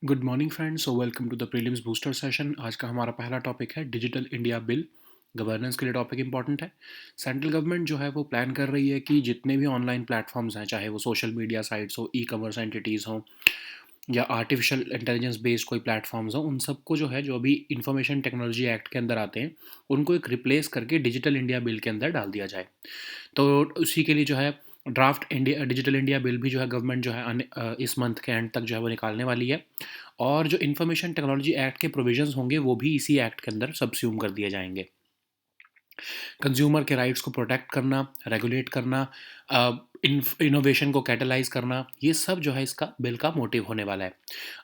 Good morning friends, so welcome to the prelims booster session. आज का हमारा पहला टॉपिक है डिजिटल इंडिया बिल। गवर्नेंस के लिए टॉपिक इंपॉर्टेंट है। सेंट्रल गवर्नमेंट जो है वो प्लान कर रही है कि जितने भी ऑनलाइन प्लेटफॉर्म्स हैं, चाहे वो सोशल मीडिया साइट्स हो, ई कॉमर्स एंटिटीज़ हों या आर्टिफिशियल इंटेलिजेंस बेस्ड कोई प्लेटफॉर्म्स हो, उन सबको जो है, जो अभी इंफॉर्मेशन टेक्नोलॉजी एक्ट के अंदर आते हैं, उनको एक रिप्लेस करके डिजिटल इंडिया बिल के अंदर डाल दिया जाए। तो उसी के लिए जो है draft India digital India bill भी जो है गवर्नमेंट जो है इस मंथ के एंड तक जो है वो निकालने वाली है। और जो इंफॉर्मेशन टेक्नोलॉजी एक्ट के प्रोविजंस होंगे वो भी इसी एक्ट के अंदर सबस्यूम कर दिए जाएंगे। कंज्यूमर के राइट्स को प्रोटेक्ट करना, रेगुलेट करना, इनोवेशन को कैटलाइज करना, ये सब जो है इसका बिल का मोटिव होने वाला है।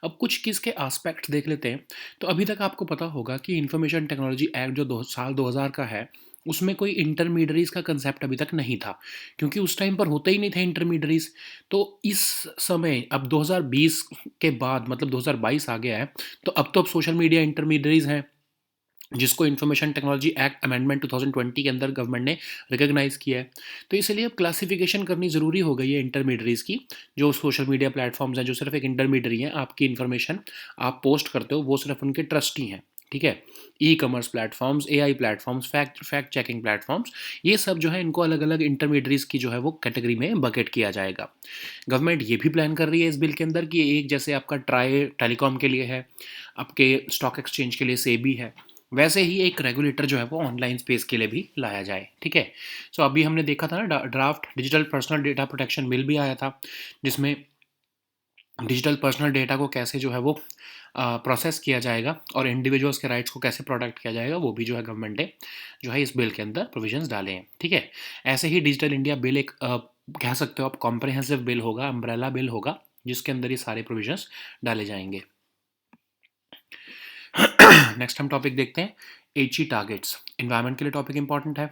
अब कुछ किसके एस्पेक्ट्स देख लेते हैं। तो अभी तक आपको पता होगा कि इंफॉर्मेशन टेक्नोलॉजी एक्ट जो साल 2000 का है, उसमें कोई इंटरमीडियरीज का कंसेप्ट अभी तक नहीं था, क्योंकि उस टाइम पर होते ही नहीं थे इंटरमीडियरीज। तो इस समय अब 2020 के बाद मतलब 2022 आ गया है, तो अब सोशल मीडिया इंटरमीडियरीज हैं, जिसको इंफॉर्मेशन टेक्नोलॉजी एक्ट अमेंडमेंट 2020 के अंदर गवर्नमेंट ने रिकॉग्नाइज किया है। तो इसलिए अब क्लासिफिकेशन करनी ज़रूरी हो गई है इंटरमीडियरीज की। जो सोशल मीडिया प्लेटफॉर्म्स हैं, जो सिर्फ एक इंटरमीडियरी हैं, आपकी इन्फॉर्मेशन आप पोस्ट करते हो, वो सिर्फ उनके ट्रस्टी हैं। ठीक है। E commerce platforms, AI platforms, fact checking platforms, ये सब जो है इनको अलग अलग इंटरमीडियरीज की जो है वो कैटेगरी में बकेट किया जाएगा। गवर्नमेंट ये भी प्लान कर रही है इस बिल के अंदर कि एक जैसे आपका ट्राई टेलीकॉम के लिए है, आपके स्टॉक एक्सचेंज के लिए सेबी है, वैसे ही एक रेगुलेटर जो है वो ऑनलाइन स्पेस के लिए भी लाया जाए। ठीक है। सो अभी हमने देखा था ना, draft digital personal data protection bill भी आया था, जिसमें डिजिटल पर्सनल डेटा को कैसे जो है वो प्रोसेस किया जाएगा और इंडिविजुअल्स के राइट्स को कैसे प्रोटेक्ट किया जाएगा, वो भी जो है गवर्नमेंट ने जो है इस बिल के अंदर प्रोविजंस डाले हैं। ठीक है। ऐसे ही डिजिटल इंडिया बिल एक कह सकते हो आप कॉम्प्रहेंसिव बिल होगा, अम्ब्रेला बिल होगा, जिसके अंदर ये सारे प्रोविजंस डाले जाएंगे। नेक्स्ट हम टॉपिक देखते हैं, एची टारगेट्स। इन्वायरमेंट के लिए टॉपिक इंपॉर्टेंट है।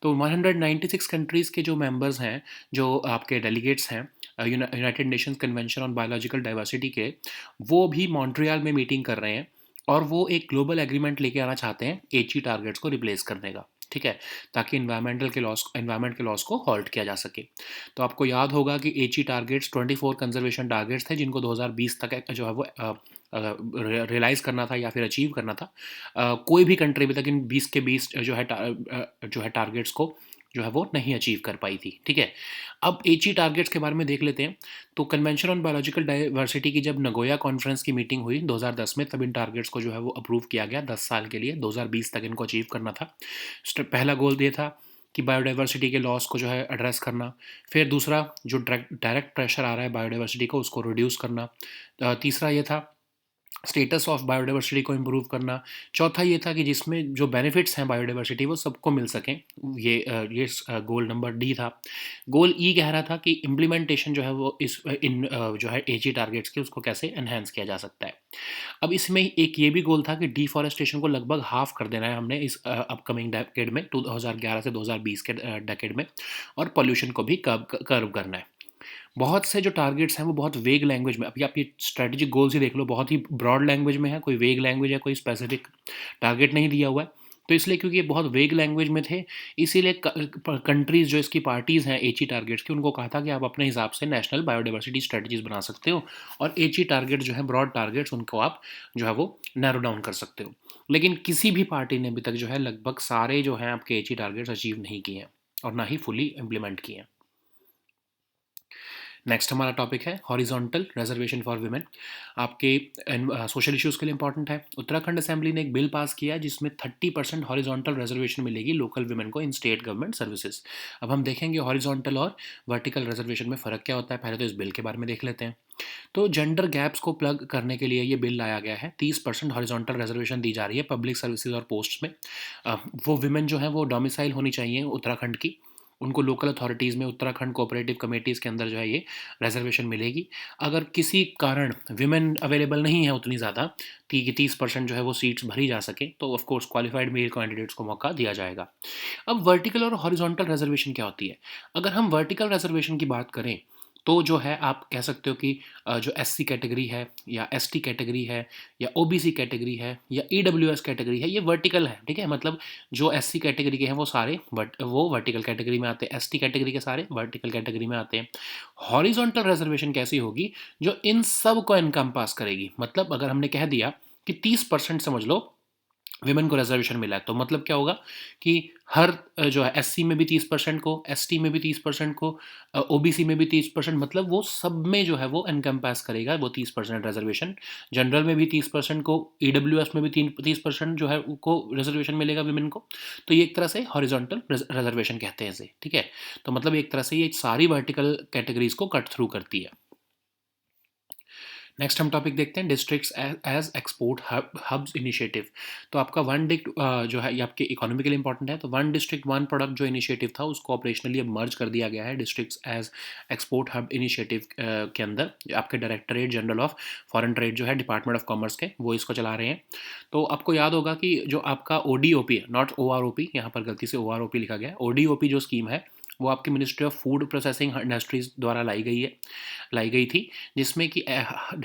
तो 196 कंट्रीज़ के जो मेंबर्स हैं, जो आपके डेलीगेट्स हैं United Nations convention on biological diversity के, वो भी मॉन्ट्रियल में मीटिंग कर रहे हैं और वो एक ग्लोबल एग्रीमेंट लेके आना चाहते हैं एची टारगेट्स को रिप्लेस करने का। ठीक है। ताकि इन्वायरमेंट के लॉस को हॉल्ट किया जा सके। तो आपको याद होगा कि एची टारगेट्स 24 कंजर्वेशन टारगेट्स थे, जिनको 2020 तक जो है वो रियलाइज़ करना था या फिर अचीव करना था। कोई भी कंट्री अभी तक इन 20 के 20 जो है टारगेट्स को जो है वो नहीं अचीव कर पाई थी। ठीक है। अब एची टारगेट्स के बारे में देख लेते हैं। तो कन्वेंशन ऑन बायोलॉजिकल डाइवर्सिटी की जब नगोया कॉन्फ्रेंस की मीटिंग हुई 2010 में, तब इन टारगेट्स को जो है वो अप्रूव किया गया 10 साल के लिए, 2020 तक इनको अचीव करना था। पहला गोल ये था कि बायोडाइवर्सिटी के लॉस को जो है एड्रेस करना। फिर दूसरा, जो डायरेक्ट प्रेशर आ रहा है बायोडाइवर्सिटी को, उसको रिड्यूस करना। तीसरा ये था स्टेटस ऑफ बायोडाइवर्सिटी को इम्प्रूव करना। चौथा ये था कि जिसमें जो बेनिफिट्स हैं बायोडाइवर्सिटी वो सबको मिल सकें। ये गोल नंबर डी था। गोल ई कह रहा था कि इम्प्लीमेंटेशन जो है वो जो है एजी टारगेट्स के, उसको कैसे एनहेंस किया जा सकता है। अब इसमें एक ये भी गोल था कि डिफॉरेस्टेशन को लगभग हाफ कर देना है हमने इस अपकमिंग डेकेड में, 2011 से 2020 के डेकेड में, और पॉल्यूशन को भी कर्व करना है। बहुत से जो टारगेट्स हैं वो बहुत वेग लैंग्वेज में, अभी आप ये स्ट्रेटेजिक गोल्स ही देख लो, बहुत ही ब्रॉड लैंग्वेज में है, कोई वेग लैंग्वेज है, कोई स्पेसिफिक टारगेट नहीं दिया हुआ है। तो इसलिए क्योंकि ये बहुत वेग लैंग्वेज में थे, इसीलिए कंट्रीज़ जो इसकी पार्टीज़ हैं एची टारगेट्स की, उनको कहा था कि आप अपने हिसाब से नेशनल बायोडाइवर्सिटी स्ट्रेटजीज बना सकते हो, और एची टारगेट जो है ब्रॉड टारगेट्स, उनको आप जो है वो नैरो डाउन कर सकते हो। लेकिन किसी भी पार्टी ने अभी तक जो है लगभग सारे जो हैं आपके एची टारगेट्स अचीव नहीं किए हैं, और ना ही फुली इम्प्लीमेंट किए हैं। नेक्स्ट हमारा टॉपिक है हॉरिजॉन्टल रिजर्वेशन फॉर वुमेन। आपके सोशल इश्यूज़ के लिए इंपॉर्टेंट है। उत्तराखंड असेंबली ने एक बिल पास किया है जिसमें 30% हॉरिजॉन्टल रिजर्वेशन मिलेगी लोकल वुमेन को इन स्टेट गवर्नमेंट सर्विसेज। अब हम देखेंगे हॉरिजॉन्टल और वर्टिकल रिजर्वेशन में फ़र्क क्या होता है। पहले तो इस बिल के बारे में देख लेते हैं। तो जेंडर गैप्स को प्लग करने के लिए ये बिल लाया गया है। 30% हॉरिजॉन्टल रिजर्वेशन दी जा रही है पब्लिक सर्विसेज और पोस्ट्स में। वो विमेन जो है वो डोमिसाइल होनी चाहिए उत्तराखंड की, उनको लोकल अथॉरिटीज़ में, उत्तराखंड कोऑपरेटिव कमेटीज़ के अंदर जो है ये रिजर्वेशन मिलेगी। अगर किसी कारण विमेन अवेलेबल नहीं है उतनी ज़्यादा कि 30% जो है वो सीट्स भरी जा सके, तो of course qualified male candidates को मौका दिया जाएगा। अब वर्टिकल और हॉरिजॉन्टल रिजर्वेशन क्या होती है? अगर हम वर्टिकल रिजर्वेशन की बात करें, तो जो है आप कह सकते हो कि जो एससी कैटेगरी है या एसटी कैटेगरी है या ओबीसी कैटेगरी है या ईडब्ल्यूएस कैटेगरी है, ये वर्टिकल है, ठीक है। मतलब जो एससी कैटेगरी के हैं वो सारे वो वर्टिकल कैटेगरी में आते हैं, एसटी कैटेगरी के सारे वर्टिकल कैटेगरी में आते हैं। हॉरिजॉन्टल रिजर्वेशन कैसी होगी? जो इन सब को एनकम्पास करेगी। मतलब अगर हमने कह दिया कि 30% समझ लो विमेन को रिजर्वेशन मिला है, तो मतलब क्या होगा कि हर जो है एससी में भी 30% को, एसटी में भी 30% को, ओबीसी में भी 30%, मतलब वो सब में जो है वो एनकम्पास करेगा वो 30% रिजर्वेशन। जनरल में भी 30% को, ईडब्ल्यूएस में भी 30% जो है को रिजर्वेशन मिलेगा विमेन को। तो ये एक तरह से हॉरिजॉन्टल रिजर्वेशन कहते हैं इसे, ठीक है। तो मतलब एक तरह से ये सारी वर्टिकल कैटेगरीज को कट थ्रू करती है। नेक्स्ट हम टॉपिक देखते हैं, districts as export hubs initiative. तो आपका वन डिस्ट्रिक्ट जो है ये आपके इकोनॉमी के लिए इंपॉर्टेंट है। तो वन डिस्ट्रिक्ट वन प्रोडक्ट जो इनिशिएटिव था उसको ऑपरेशनली अब मर्ज कर दिया गया है districts as export hub initiative के अंदर। आपके directorate general of foreign trade जो है डिपार्टमेंट ऑफ कॉमर्स के, वो इसको चला रहे हैं। तो आपको याद होगा कि जो आपका ओडीओपी है, नॉट ओआरओपी, यहाँ पर गलती से ओआरओपी लिखा गया है, ओडीओपी जो स्कीम है वो आपकी ministry of food processing industries द्वारा लाई गई थी, जिसमें कि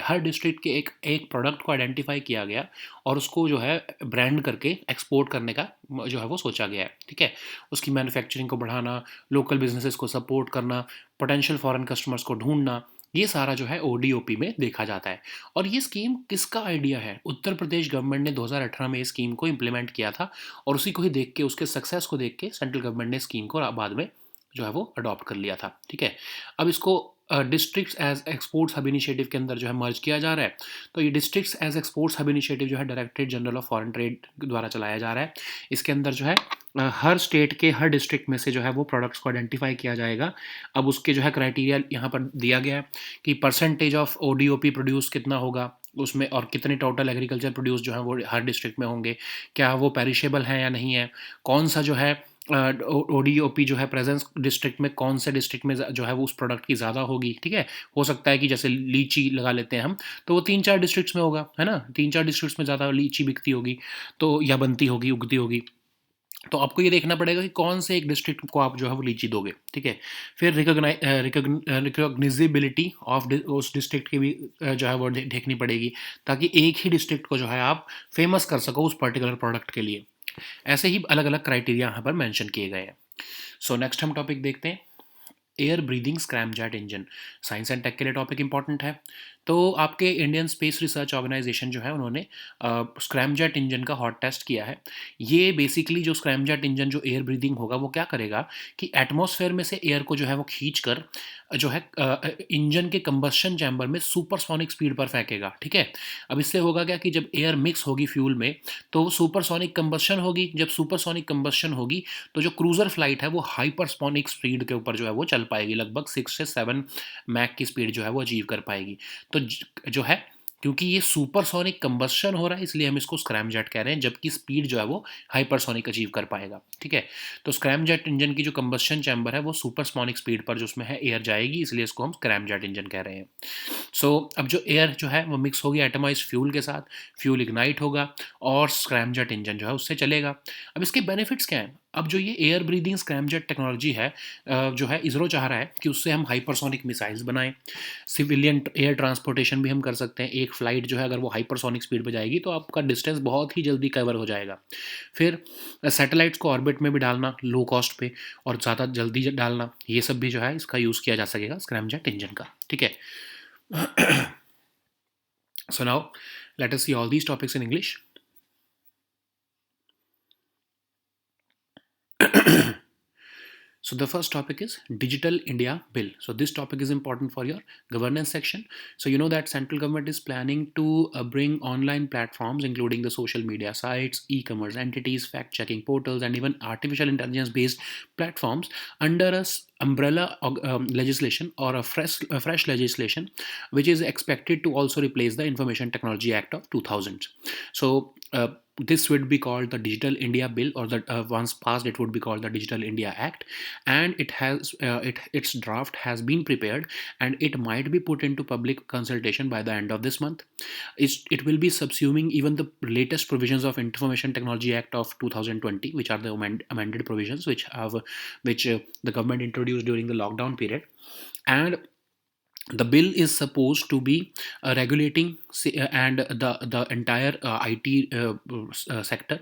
हर डिस्ट्रिक्ट के एक एक प्रोडक्ट को आइडेंटिफाई किया गया और उसको जो है ब्रांड करके एक्सपोर्ट करने का जो है वो सोचा गया है, ठीक है। उसकी मैन्युफैक्चरिंग को बढ़ाना, लोकल बिजनेसेस को सपोर्ट करना, पोटेंशियल फॉरेन कस्टमर्स को ढूंढना, ये सारा जो है ओडीओपी में देखा जाता है। और ये स्कीम किसका आइडिया है? उत्तर प्रदेश गवर्नमेंट ने 2018 में इस स्कीम को इम्प्लीमेंट किया था और उसी को ही देख के, उसके सक्सेस को देख के सेंट्रल गवर्नमेंट ने स्कीम को बाद में जो है वो अडॉप्ट कर लिया था, ठीक है। अब इसको districts as exports hub initiative के अंदर जो है मर्ज किया जा रहा है। तो ये districts as exports hub initiative जो है directorate general of foreign trade द्वारा चलाया जा रहा है। इसके अंदर जो है हर स्टेट के हर डिस्ट्रिक्ट में से जो है वो प्रोडक्ट्स को आइडेंटिफाई किया जाएगा। अब उसके जो है क्राइटेरिया यहाँ पर दिया गया है कि परसेंटेज ऑफ ओडीओपी प्रोड्यूस कितना होगा उसमें, और कितने टोटल एग्रीकल्चर प्रोड्यूस जो है वो हर डिस्ट्रिक्ट में होंगे, क्या वो पेरिशेबल हैं या नहीं है, कौन सा जो है ओडीओपी जो है प्रेजेंस डिस्ट्रिक्ट में, कौन से डिस्ट्रिक्ट में जो है वो उस प्रोडक्ट की ज़्यादा होगी, ठीक है। हो सकता है कि जैसे लीची लगा लेते हैं हम, तो वो 3-4 डिस्ट्रिक्ट्स में होगा, है ना, 3-4 डिस्ट्रिक्ट्स में ज़्यादा लीची बिकती होगी, तो या बनती होगी, उगती होगी। तो आपको ये देखना पड़ेगा कि कौन से एक डिस्ट्रिक्ट को आप जो है वो लीची दोगे, ठीक है। फिर रिकॉग्निजिबिलिटी ऑफ उस डिस्ट्रिक्ट की भी जो है वो देखनी पड़ेगी, ताकि एक ही डिस्ट्रिक्ट को जो है आप फेमस कर सको उस पर्टिकुलर प्रोडक्ट के लिए। ऐसे ही अलग अलग क्राइटेरिया यहाँ पर मेंशन किए गए हैं। सो नेक्स्ट हम टॉपिक देखते हैं, air breathing scramjet engine. Science and tech के लिए टॉपिक इंपॉर्टेंट है। तो आपके इंडियन स्पेस रिसर्च ऑर्गेनाइजेशन जो है उन्होंने स्क्रैमजेट इंजन का हॉट टेस्ट किया है। ये बेसिकली जो स्क्रैमजेट इंजन जो एयर ब्रीदिंग होगा वो क्या करेगा कि एटमॉस्फेयर में से एयर को जो है वो खींच कर जो है इंजन के कंबस्शन चैम्बर में सुपरसोनिक स्पीड पर फेंकेगा, ठीक है। अब इससे होगा क्या कि जब एयर मिक्स होगी फ्यूल में तो सुपरसोनिक कंबस्शन होगी। जब सुपरसोनिक कंबस्शन होगी तो जो क्रूजर फ्लाइट है वो हाइपरसोनिक स्पीड के ऊपर जो है वो चल पाएगी, लगभग 6 से 7 मैक की स्पीड जो है वो अचीव कर पाएगी। तो जो है, क्योंकि ये सुपरसोनिक कंबस्शन हो रहा है इसलिए हम इसको स्क्रैमजेट कह रहे हैं, जबकि स्पीड जो है वो हाइपरसोनिक अचीव कर पाएगा, ठीक है। तो स्क्रैमजेट इंजन की जो कंबस्शन चैम्बर है वो सुपरसोनिक स्पीड पर जो उसमें है एयर जाएगी, इसलिए इसको हम स्क्रैमजेट इंजन कह रहे हैं। अब जो एयर जो है वो मिक्स होगी एटमाइज फ्यूल के साथ, फ्यूल इग्नाइट होगा और स्क्रैमजेट इंजन जो है उससे चलेगा। अब इसके बेनिफिट्स क्या हैं? अब जो ये एयर ब्रीदिंग स्क्रैमजेट टेक्नोलॉजी है जो है इसरो चाह रहा है कि उससे हम हाइपरसोनिक मिसाइल्स बनाएं, सिविलियन एयर ट्रांसपोर्टेशन भी हम कर सकते हैं। एक फ़्लाइट जो है अगर वो हाइपरसोनिक स्पीड पे जाएगी तो आपका डिस्टेंस बहुत ही जल्दी कवर हो जाएगा। फिर सैटेलाइट्स को ऑर्बिट में भी डालना लो कॉस्ट पे और ज़्यादा जल्दी डालना, ये सब भी जो है इसका यूज़ किया जा सकेगा स्क्रैमजेट इंजन का, ठीक है। So now let us see all these topics in English. So the first topic is Digital India Bill. So this topic is important for your governance section. So you know that central government is planning to bring online platforms including the social media sites, e-commerce entities, fact-checking portals, and even artificial intelligence-based platforms under a umbrella legislation or a fresh legislation, which is expected to also replace the Information Technology Act of 2000. So this would be called the Digital India Bill, or the once passed it would be called the Digital India Act, and its draft has been prepared and it might be put into public consultation by the end of this month. It will be subsuming even the latest provisions of Information Technology Act of 2020, which are the amended provisions which the government introduced during the lockdown period. And The bill is supposed to be regulating and the entire IT sector,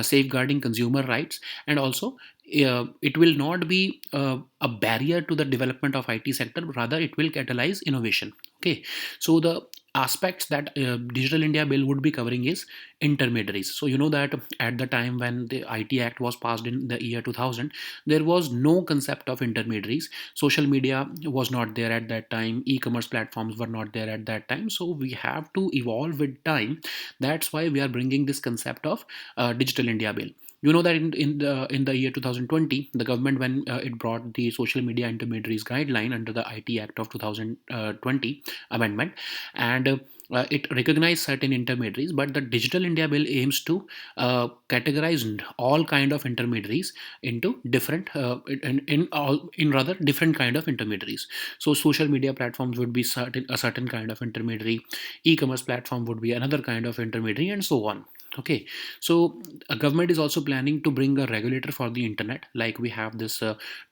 safeguarding consumer rights, and also it will not be a barrier to the development of IT sector, rather it will catalyze innovation. Okay, so the aspects that Digital India bill would be covering is intermediaries. So you know that at the time when the IT Act was passed in the year 2000, there was no concept of intermediaries. Social media was not there at that time, e-commerce platforms were not there at that time, so we have to evolve with time. That's why we are bringing this concept of Digital India bill. You know that in the year 2020, the government, when it brought the social media intermediaries guideline under the IT Act of 2020 amendment, and it recognized certain intermediaries, but the Digital India bill aims to categorize all kind of intermediaries into different in rather different kind of intermediaries. So social media platforms would be a certain kind of intermediary, e-commerce platform would be another kind of intermediary, and so on. Okay, so a government is also planning to bring a regulator for the internet, like we have this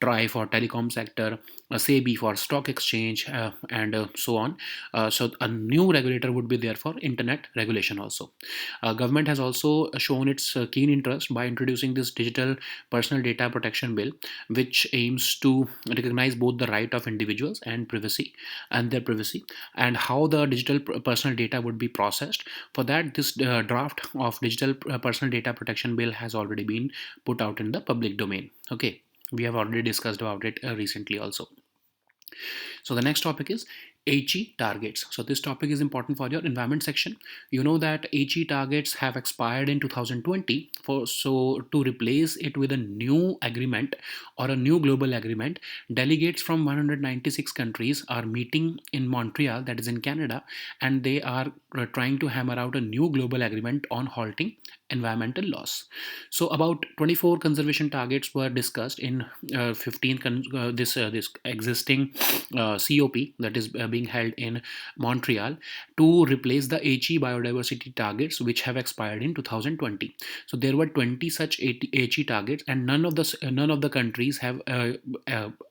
TRI for telecom sector, SEBI for stock exchange, and so on. So a new regulator would be there for internet regulation also. Government has also shown its keen interest by introducing this digital personal data protection bill, which aims to recognize both the right of individuals and privacy and their privacy, and how the digital personal data would be processed. For that, this draft of digital personal data protection bill has already been put out in the public domain. Okay, we have already discussed about it recently also. So the next topic is HE targets. So this topic is important for your environment section. You know that HE targets have expired in 2020. So to replace it with a new agreement or a new global agreement, delegates from 196 countries are meeting in Montreal, that is in Canada, and they are trying to hammer out a new global agreement on halting environmental loss. So about 24 conservation targets were discussed in 15 this existing COP that is being held in Montreal to replace the HE biodiversity targets which have expired in 2020. So there were 20 such HE targets, and none of the countries have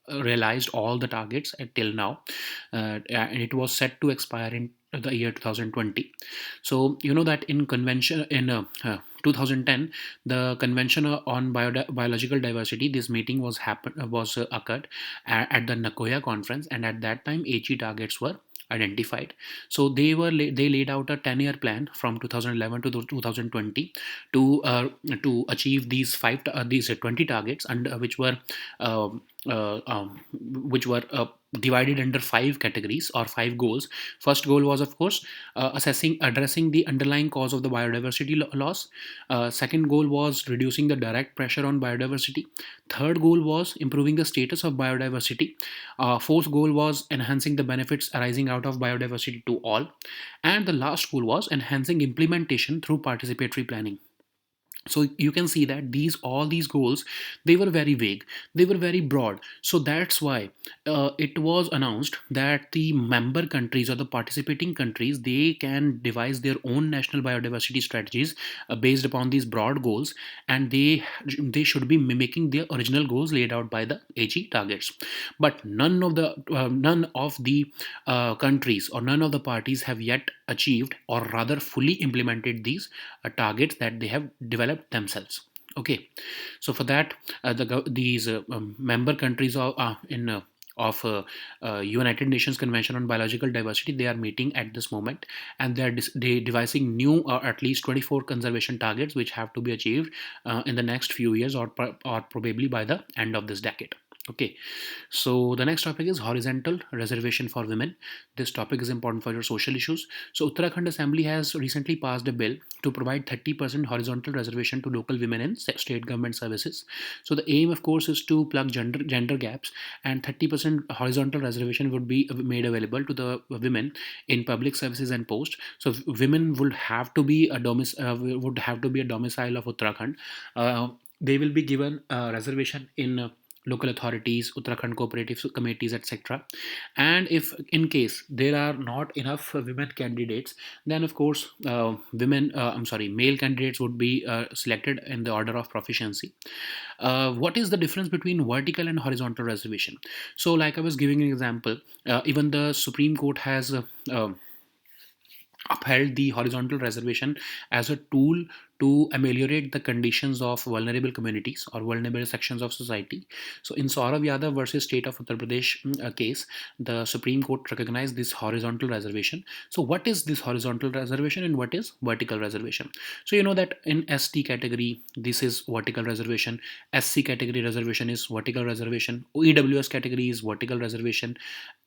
realized all the targets till now, and it was set to expire in the year 2020. So you know that in convention in 2010, the convention on biological diversity, this meeting was occurred at the Nagoya conference, and at that time HE targets were identified. So they laid out a 10-year plan from 2011 to 2020 to achieve these 20 targets, and uh, which were divided under 5 categories or 5 goals. First goal was, of course, addressing the underlying cause of the biodiversity loss. Second goal was reducing the direct pressure on biodiversity. Third goal was improving the status of biodiversity. Fourth goal was enhancing the benefits arising out of biodiversity to all. And the last goal was enhancing implementation through participatory planning. So you can see that all these goals, they were very vague, they were very broad. So that's why it was announced that the member countries or the participating countries, they can devise their own national biodiversity strategies based upon these broad goals, and they should be mimicking their original goals laid out by the AG targets. But none of the countries or none of the parties have yet achieved, or rather fully implemented, these targets that they have developed themselves. Okay, so for that, these member countries of United Nations Convention on Biological Diversity, they are meeting at this moment, and they devising new or at least 24 conservation targets which have to be achieved in the next few years, or probably by the end of this decade. Okay, so the next topic is horizontal reservation for women. This topic is important for your social issues. So Uttarakhand Assembly has recently passed a bill to provide 30% horizontal reservation to local women in state government services. So the aim, of course, is to plug gender gaps, and 30% horizontal reservation would be made available to the women in public services and posts. So women would have to be a domicile of Uttarakhand. They will be given a reservation in local authorities, Uttarakhand cooperative committees, etc. And if in case there are not enough women candidates, then of course male candidates would be selected in the order of proficiency. What is the difference between vertical and horizontal reservation? So, like I was giving an example, even the Supreme Court has upheld the horizontal reservation as a tool to ameliorate the conditions of vulnerable communities or vulnerable sections of society. So, in Saurav Yadav versus State of Uttar Pradesh case, the Supreme Court recognized this horizontal reservation. So, what is this horizontal reservation and what is vertical reservation? So, you know that in ST category, this is vertical reservation, SC category reservation is vertical reservation, EWS category is vertical reservation,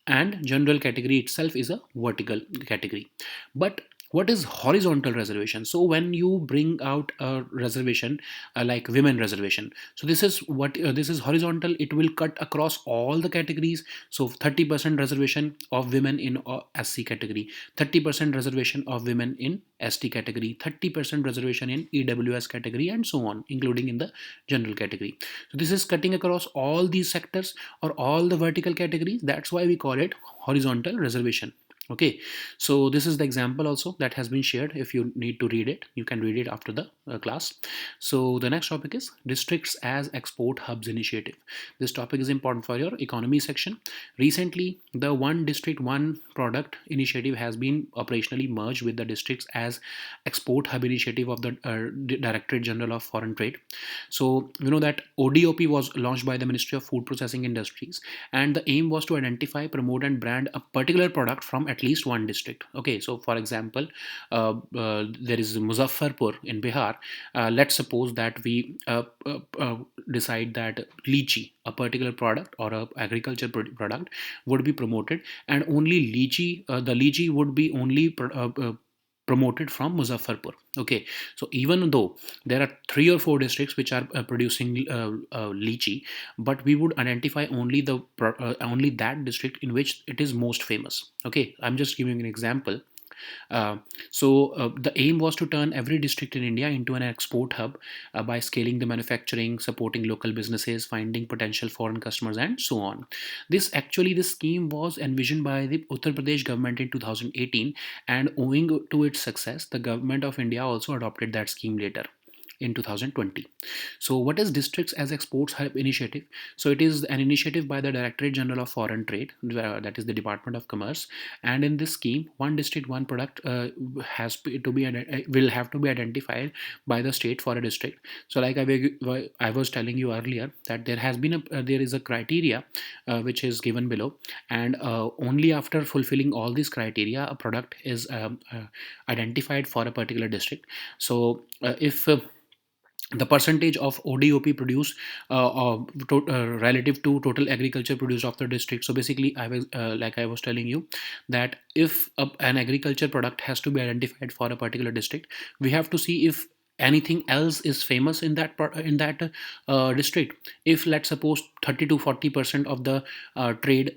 and general category itself is a vertical category. But what is horizontal reservation? So when you bring out a reservation like women reservation, so this is what this is horizontal, it will cut across all the categories. So 30% reservation of women in SC category, 30% reservation of women in ST category, 30% reservation in EWS category, and so on, including in the general category. So this is cutting across all these sectors or all the vertical categories. That's why we call it horizontal reservation. Okay, so this is the example also that has been shared. If you need to read it, you can read it after the class. So the next topic is districts as export hubs initiative. This topic is important for your economy section. Recently, the one district one product initiative has been operationally merged with the districts as export hub initiative of the Directorate General of Foreign Trade. So you know that ODOP was launched by the Ministry of Food Processing Industries, and the aim was to identify, promote, and brand a particular product from at least one district. Okay, so for example, there is Muzaffarpur in Bihar. Let's suppose that we decide that lychee, a particular product or a agriculture product, would be promoted, and only lychee, the lychee would be only promoted from Muzaffarpur. Okay, so even though there are 3 or 4 districts which are producing lychee, but we would identify only only that district in which it is most famous. Okay, I'm just giving an example. The aim was to turn every district in India into an export hub by scaling the manufacturing, supporting local businesses, finding potential foreign customers, and so on. This scheme was envisioned by the Uttar Pradesh government in 2018, and owing to its success, the government of India also adopted that scheme later in 2020. So, what is Districts as Exports Hub Initiative? So, it is an initiative by the Directorate General of Foreign Trade, that is the Department of Commerce. And in this scheme, one district, one product will have to be identified by the state for a district. So, like I was telling you earlier, that there is a criteria which is given below, and only after fulfilling all these criteria, a product is identified for a particular district. So, if the percentage of ODOP produced relative to total agriculture produced of the district. So basically, I was telling you that if an agriculture product has to be identified for a particular district, we have to see if anything else is famous in that district. If let's suppose 30 to 40% of the trade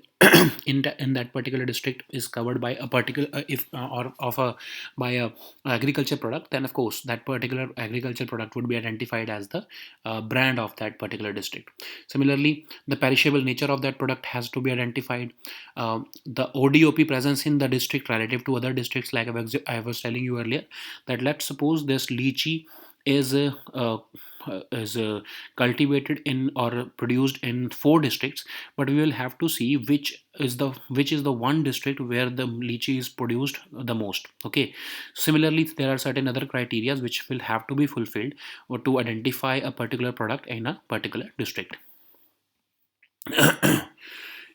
in that particular district is covered by a particular if or of a by a agriculture product, then of course that particular agriculture product would be identified as the brand of that particular district. Similarly, the perishable nature of that product has to be identified. The ODOP presence in the district relative to other districts, like I was telling you earlier, that let's suppose this lychee is cultivated in or produced in 4 districts, but we will have to see which is the one district where the lychee is produced the most. Okay, similarly, there are certain other criteria which will have to be fulfilled or to identify a particular product in a particular district.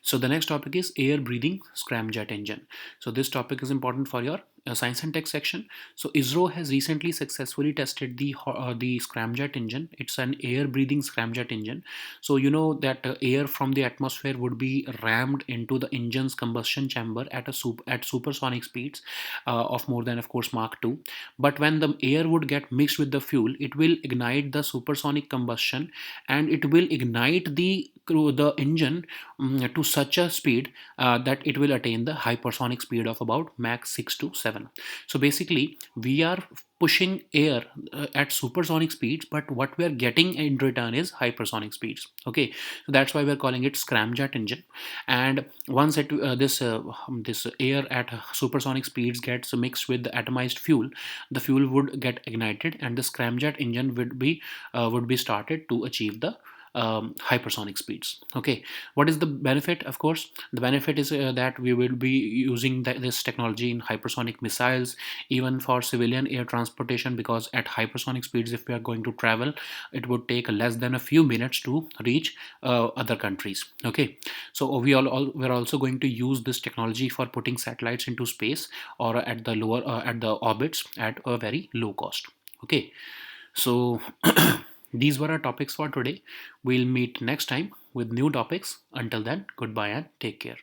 So the next topic is air breathing scramjet engine. So this topic is important for your science and tech section. So ISRO has recently successfully tested the scramjet engine. It's an air breathing scramjet engine. So you know that air from the atmosphere would be rammed into the engine's combustion chamber at supersonic speeds of more than, of course, Mach 2. But when the air would get mixed with the fuel, it will ignite the supersonic combustion, and it will ignite the engine to such a speed that it will attain the hypersonic speed of about Mach 6 to 7. 7. So basically we are pushing air at supersonic speeds, but what we are getting in return is hypersonic speeds. Okay, so that's why we're calling it scramjet engine. And once this air at supersonic speeds gets mixed with the atomized fuel, the fuel would get ignited and the scramjet engine would be started to achieve the hypersonic speeds. Okay, what is the benefit? Of course, the benefit is that we will be using this technology in hypersonic missiles, even for civilian air transportation, because at hypersonic speeds, if we are going to travel, it would take less than a few minutes to reach other countries. Okay, so we're also going to use this technology for putting satellites into space or at the lower at the orbits at a very low cost. Okay, so these were our topics for today. We'll meet next time with new topics. Until then, goodbye and take care.